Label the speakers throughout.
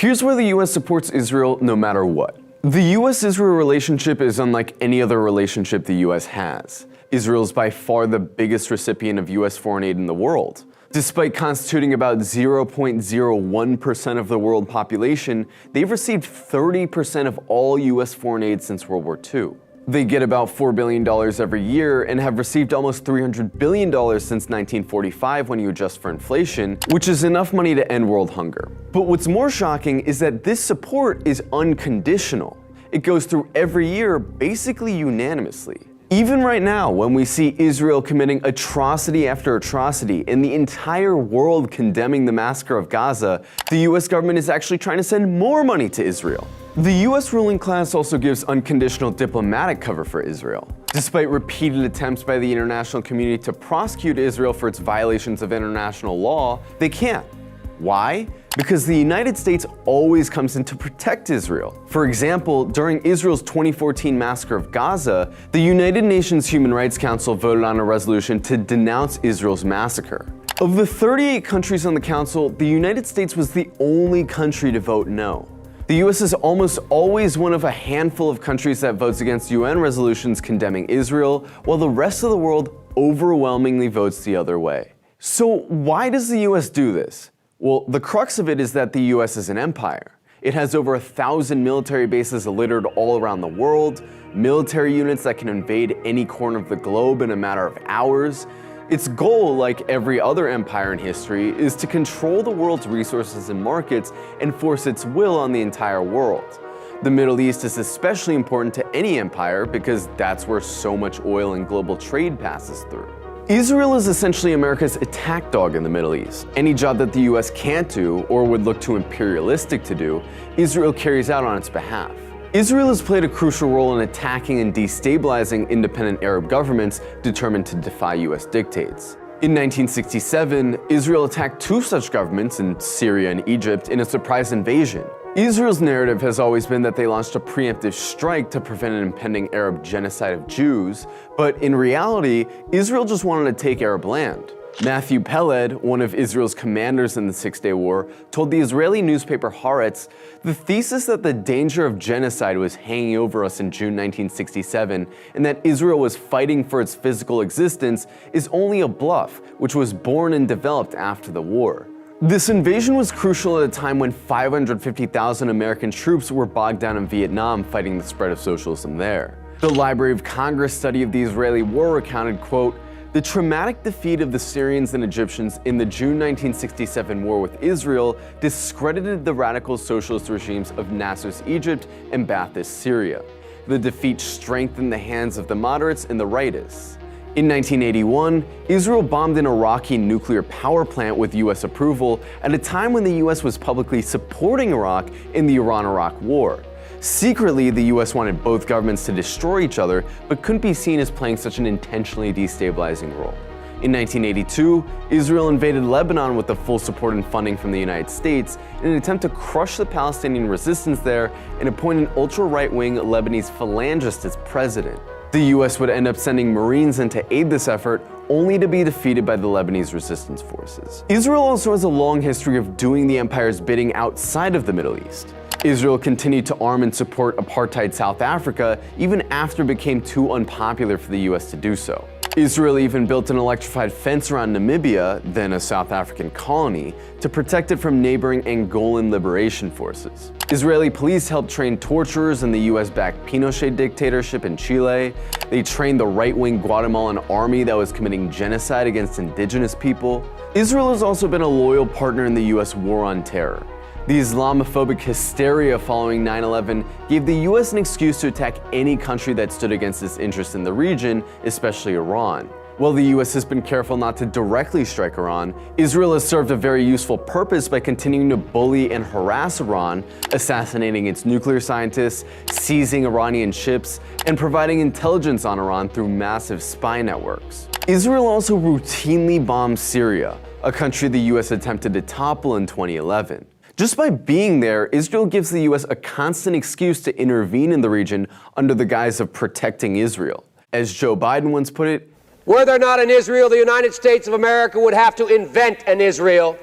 Speaker 1: Here's where the US supports Israel no matter what. The US-Israel relationship is unlike any other relationship the US has. Israel is by far the biggest recipient of US foreign aid in the world. Despite constituting about 0.01% of the world population, they've received 30% of all US foreign aid since World War II. They get about $4 billion every year and have received almost $300 billion since 1945 when you adjust for inflation, which is enough money to end world hunger. But what's more shocking is that this support is unconditional. It goes through every year basically unanimously. Even right now, when we see Israel committing atrocity after atrocity and the entire world condemning the massacre of Gaza, the US government is actually trying to send more money to Israel. The US ruling class also gives unconditional diplomatic cover for Israel. Despite repeated attempts by the international community to prosecute Israel for its violations of international law, they can't. Why? Because the United States always comes in to protect Israel. For example, during Israel's 2014 massacre of Gaza, the United Nations Human Rights Council voted on a resolution to denounce Israel's massacre. Of the 38 countries on the council, the United States was the only country to vote no. The US is almost always one of a handful of countries that votes against UN resolutions condemning Israel, while the rest of the world overwhelmingly votes the other way. So why does the US do this? Well, the crux of it is that the US is an empire. It has over 1,000 military bases littered all around the world, military units that can invade any corner of the globe in a matter of hours. Its goal, like every other empire in history, is to control the world's resources and markets and force its will on the entire world. The Middle East is especially important to any empire because that's where so much oil and global trade passes through. Israel is essentially America's attack dog in the Middle East. Any job that the US can't do, or would look too imperialistic to do, Israel carries out on its behalf. Israel has played a crucial role in attacking and destabilizing independent Arab governments determined to defy US dictates. In 1967, Israel attacked two such governments in Syria and Egypt in a surprise invasion. Israel's narrative has always been that they launched a preemptive strike to prevent an impending Arab genocide of Jews, but in reality, Israel just wanted to take Arab land. Matthew Peled, one of Israel's commanders in the Six-Day War, told the Israeli newspaper Haaretz, "The thesis that the danger of genocide was hanging over us in June 1967 and that Israel was fighting for its physical existence is only a bluff, which was born and developed after the war." This invasion was crucial at a time when 550,000 American troops were bogged down in Vietnam fighting the spread of socialism there. The Library of Congress study of the Israeli war recounted, quote, "The traumatic defeat of the Syrians and Egyptians in the June 1967 war with Israel discredited the radical socialist regimes of Nasser's Egypt and Ba'athist Syria. The defeat strengthened the hands of the moderates and the rightists." In 1981, Israel bombed an Iraqi nuclear power plant with US approval at a time when the US was publicly supporting Iraq in the Iran-Iraq war. Secretly, the US wanted both governments to destroy each other, but couldn't be seen as playing such an intentionally destabilizing role. In 1982, Israel invaded Lebanon with the full support and funding from the United States in an attempt to crush the Palestinian resistance there and appoint an ultra-right-wing Lebanese phalangist as president. The US would end up sending Marines in to aid this effort, only to be defeated by the Lebanese resistance forces. Israel also has a long history of doing the empire's bidding outside of the Middle East. Israel continued to arm and support apartheid South Africa even after it became too unpopular for the US to do so. Israel even built an electrified fence around Namibia, then a South African colony, to protect it from neighboring Angolan liberation forces. Israeli police helped train torturers in the US-backed Pinochet dictatorship in Chile. They trained the right-wing Guatemalan army that was committing genocide against indigenous people. Israel has also been a loyal partner in the US war on terror. The Islamophobic hysteria following 9/11 gave the US an excuse to attack any country that stood against its interests in the region, especially Iran. While the US has been careful not to directly strike Iran, Israel has served a very useful purpose by continuing to bully and harass Iran, assassinating its nuclear scientists, seizing Iranian ships, and providing intelligence on Iran through massive spy networks. Israel also routinely bombs Syria, a country the US attempted to topple in 2011. Just by being there, Israel gives the US a constant excuse to intervene in the region under the guise of protecting Israel. As Joe Biden once put it,
Speaker 2: "Were there not an Israel, the United States of America would have to invent an Israel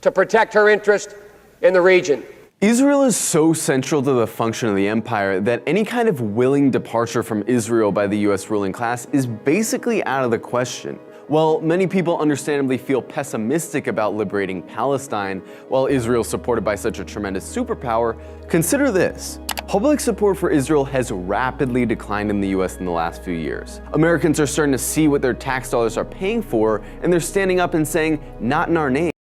Speaker 2: to protect her interest in the region."
Speaker 1: Israel is so central to the function of the empire that any kind of willing departure from Israel by the US ruling class is basically out of the question. While many people understandably feel pessimistic about liberating Palestine, while Israel is supported by such a tremendous superpower, consider this. Public support for Israel has rapidly declined in the US in the last few years. Americans are starting to see what their tax dollars are paying for, and they're standing up and saying, "Not in our name."